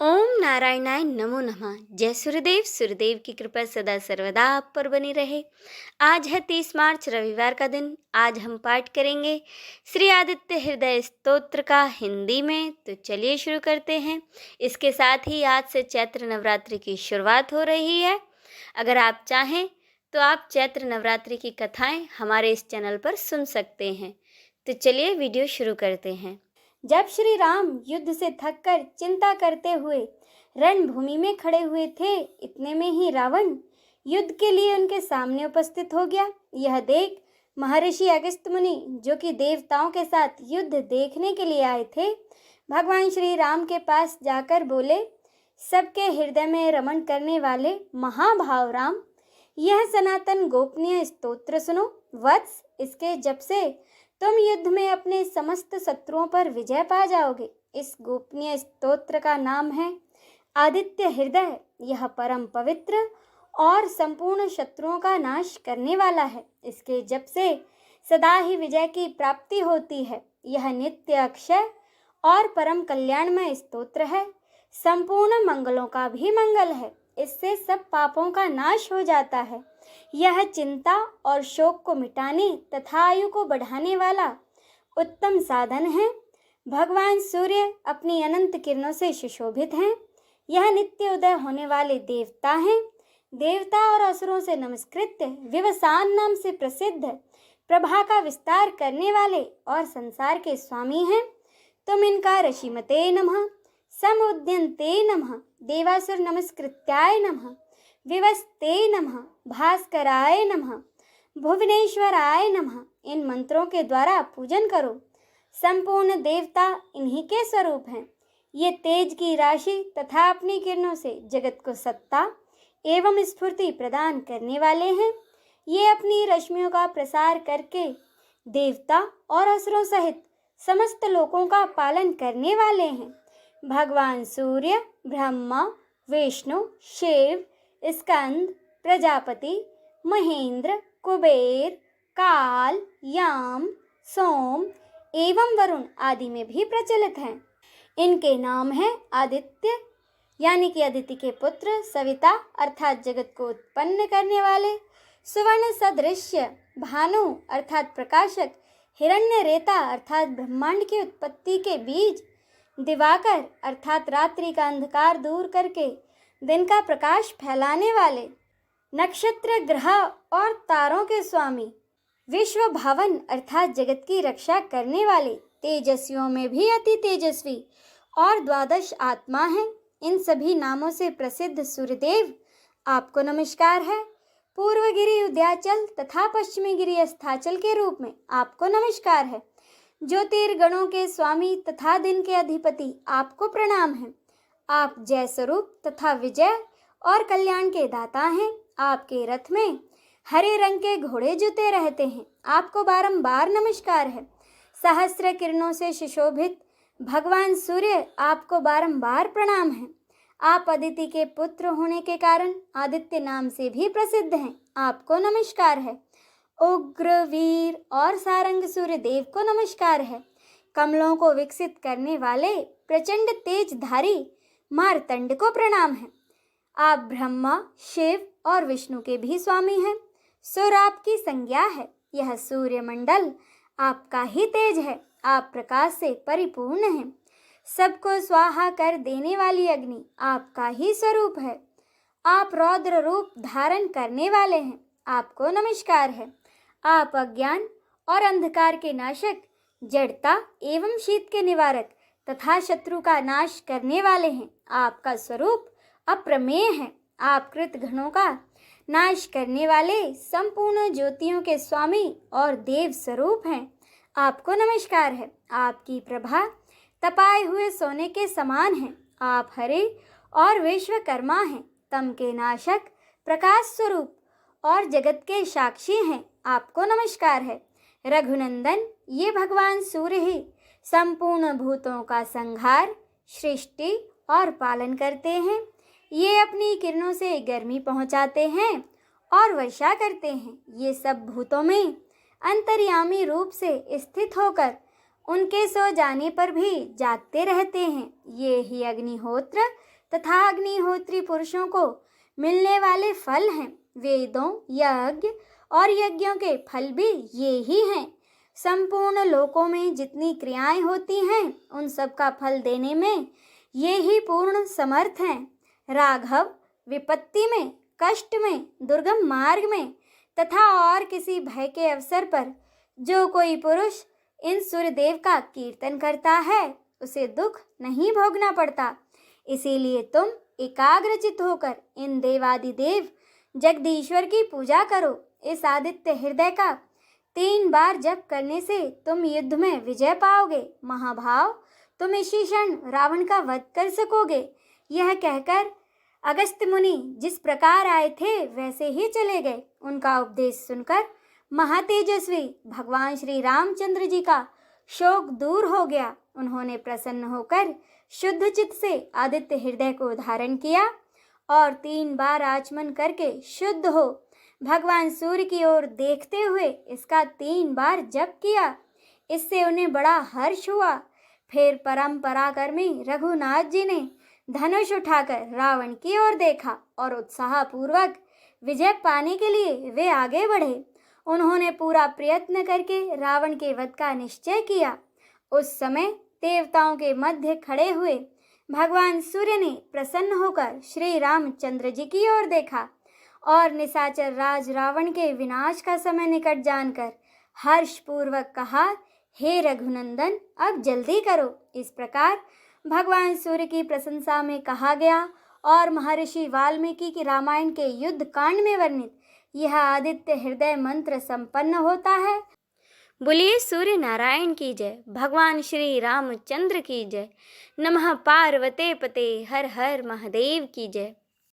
ओम नारायणाय नमो नमः। जय सूर्यदेव। सूर्यदेव की कृपा सदा सर्वदा आप पर बनी रहे। आज है 30 मार्च रविवार का दिन। आज हम पाठ करेंगे श्री आदित्य हृदय स्तोत्र का हिंदी में। तो चलिए शुरू करते हैं। इसके साथ ही आज से चैत्र नवरात्रि की शुरुआत हो रही है। अगर आप चाहें तो आप चैत्र नवरात्रि की कथाएं हमारे इस चैनल पर सुन सकते हैं। तो चलिए वीडियो शुरू करते हैं। जब श्री राम युद्ध से थककर चिंता करते हुए रणभूमि में खड़े हुए थे, इतने में ही रावण युद्ध के लिए उनके सामने उपस्थित हो गया। यह देख महर्षि अगस्त्य मुनि, जो कि देवताओं के साथ युद्ध देखने के लिए आए थे, भगवान श्री राम के पास जाकर बोले, सबके हृदय में रमण करने वाले महाभाव राम, यह सनातन गोपनीय स्तोत्र सुनो। वत्स, इसके जप से तुम युद्ध में अपने समस्त शत्रुओं पर विजय पा जाओगे। इस गोपनीय स्तोत्र का नाम है आदित्य हृदय। यह परम पवित्र और संपूर्ण शत्रुओं का नाश करने वाला है। इसके जप से सदा ही विजय की प्राप्ति होती है। यह नित्य अक्षय और परम कल्याणमय स्तोत्र है। संपूर्ण मंगलों का भी मंगल है। इससे सब पापों का नाश हो जाता है। यह चिंता और शोक को मिटाने तथा आयु को बढ़ाने वाला उत्तम साधन है। भगवान सूर्य अपनी अनंत किरणों से सुशोभित हैं। यह नित्य उदय होने वाले देवता हैं। देवता और असुरों से नमस्कृत, विवसान नाम से प्रसिद्ध, प्रभा का विस्तार करने वाले और संसार के स्वामी हैं। तुम इनका ऋषिमते नमः, समुद्यन्ते नमः, देवासुर नमस्कृत्याय नमः, विवस्ते नमः, भास्कराय नमः, भुवनेश्वराय नमः इन मंत्रों के द्वारा पूजन करो। संपूर्ण देवता इन्हीं के स्वरूप हैं। ये तेज की राशि तथा अपनी किरणों से जगत को सत्ता एवं स्फूर्ति प्रदान करने वाले हैं। ये अपनी रश्मियों का प्रसार करके देवता और असुरों सहित समस्त लोकों का पालन करने वाले हैं। भगवान सूर्य, ब्रह्मा, विष्णु, शिव, स्कंद, प्रजापति, महेंद्र, कुबेर, काल, याम, सोम एवं वरुण आदि में भी प्रचलित हैं। इनके नाम हैं आदित्य, यानी कि अदिति के पुत्र, सविता अर्थात जगत को उत्पन्न करने वाले, सुवर्ण सदृश्य, भानु अर्थात प्रकाशक, हिरण्य रेता अर्थात ब्रह्मांड की उत्पत्ति के बीज, दिवाकर अर्थात रात्रि का अंधकार दूर करके दिन का प्रकाश फैलाने वाले, नक्षत्र, ग्रह और तारों के स्वामी, विश्व भवन अर्थात जगत की रक्षा करने वाले, तेजस्वियों में भी अति तेजस्वी और द्वादश आत्मा हैं। इन सभी नामों से प्रसिद्ध सूर्यदेव आपको नमस्कार है। पूर्व गिरि उदयाचल तथा पश्चिमी गिरि अस्ताचल के रूप में आपको नमस्कार है। ज्योतिर्गणों के स्वामी तथा दिन के अधिपति आपको प्रणाम है। आप जय स्वरूप तथा विजय और कल्याण के दाता हैं। आपके रथ में हरे रंग के घोड़े जुते रहते हैं। आपको बारंबार नमस्कार है। सहस्र किरणों से सुशोभित भगवान सूर्य आपको बारंबार प्रणाम है। आप अदिति के पुत्र होने के कारण आदित्य नाम से भी प्रसिद्ध हैं। आपको नमस्कार है। उग्र, वीर और सारंग सूर्य देव को नमस्कार है। कमलों को विकसित करने वाले प्रचंड तेजधारी मार्तंड को प्रणाम है। आप ब्रह्मा, शिव और विष्णु के भी स्वामी हैं। सूर्य आपकी संज्ञा है। यह सूर्य मंडल आपका ही तेज है। आप प्रकाश से परिपूर्ण हैं। सबको स्वाहा कर देने वाली अग्नि आपका ही स्वरूप है। आप रौद्र रूप धारण करने वाले हैं। आपको नमस्कार है। आप अज्ञान और अंधकार के नाशक, जड़ता एवं शीत के निवारक तथा शत्रु का नाश करने वाले हैं। आपका स्वरूप अप्रमेय है। आप कृत घनों का नाश करने वाले संपूर्ण ज्योतियों के स्वामी और देव स्वरूप हैं। आपको नमस्कार है। आपकी प्रभा तपाए हुए सोने के समान है। आप हरे और विश्वकर्मा हैं। तम के नाशक, प्रकाश स्वरूप और जगत के साक्षी हैं। आपको नमस्कार है। रघुनंदन, ये भगवान सूर्य ही संपूर्ण भूतों का संहार, सृष्टि और पालन करते हैं। ये अपनी किरणों से गर्मी पहुंचाते हैं और वर्षा करते हैं। ये सब भूतों में अंतर्यामी रूप से स्थित होकर उनके सो जाने पर भी जागते रहते हैं। ये ही अग्निहोत्र तथा अग्निहोत्री पुरुषों को मिलने वाले फल हैं। वेदों, यज्ञ और यज्ञों के फल भी ये ही हैं। संपूर्ण लोकों में जितनी क्रियाएं होती हैं उन सब का फल देने में ये ही पूर्ण समर्थ हैं। राघव, विपत्ति में, कष्ट में, दुर्गम मार्ग में तथा और किसी भय के अवसर पर जो कोई पुरुष इन सूर्यदेव का कीर्तन करता है उसे दुख नहीं भोगना पड़ता। इसीलिए तुम एकाग्रचित होकर इन देवादिदेव जगदीश्वर की पूजा करो। इस आदित्य हृदय का 3 बार जप करने से तुम युद्ध में विजय पाओगे। महाभाव, तुम इसी क्षण रावण का वध कर सकोगे। यह कहकर अगस्त्य मुनि जिस प्रकार आए थे वैसे ही चले गए। उनका उपदेश सुनकर महातेजस्वी भगवान श्री रामचंद्र जी का शोक दूर हो गया। उन्होंने प्रसन्न होकर शुद्ध चित्त से आदित्य हृदय को धारण किया और 3 बार आचमन करके शुद्ध हो भगवान सूर्य की ओर देखते हुए इसका 3 बार जप किया। इससे उन्हें बड़ा हर्ष हुआ। फिर परम पराक्रमी रघुनाथ जी ने धनुष उठाकर रावण की ओर देखा और उत्साहपूर्वक विजय पाने के लिए वे आगे बढ़े। उन्होंने पूरा प्रयत्न करके रावण के वध का निश्चय किया। उस समय देवताओं के मध्य खड़े हुए भगवान सूर्य ने प्रसन्न होकर श्री रामचंद्र जी की ओर देखा और निशाचर राज रावण के विनाश का समय निकट जानकर हर्षपूर्वक कहा, हे रघुनंदन, अब जल्दी करो। इस प्रकार भगवान सूर्य की प्रशंसा में कहा गया और महर्षि वाल्मीकि की रामायण के युद्ध कांड में वर्णित यह आदित्य हृदय मंत्र संपन्न होता है। बोलिए सूर्य नारायण की जय, भगवान श्री रामचंद्र की जय। नमः पार्वते पते, हर हर महादेव की जय।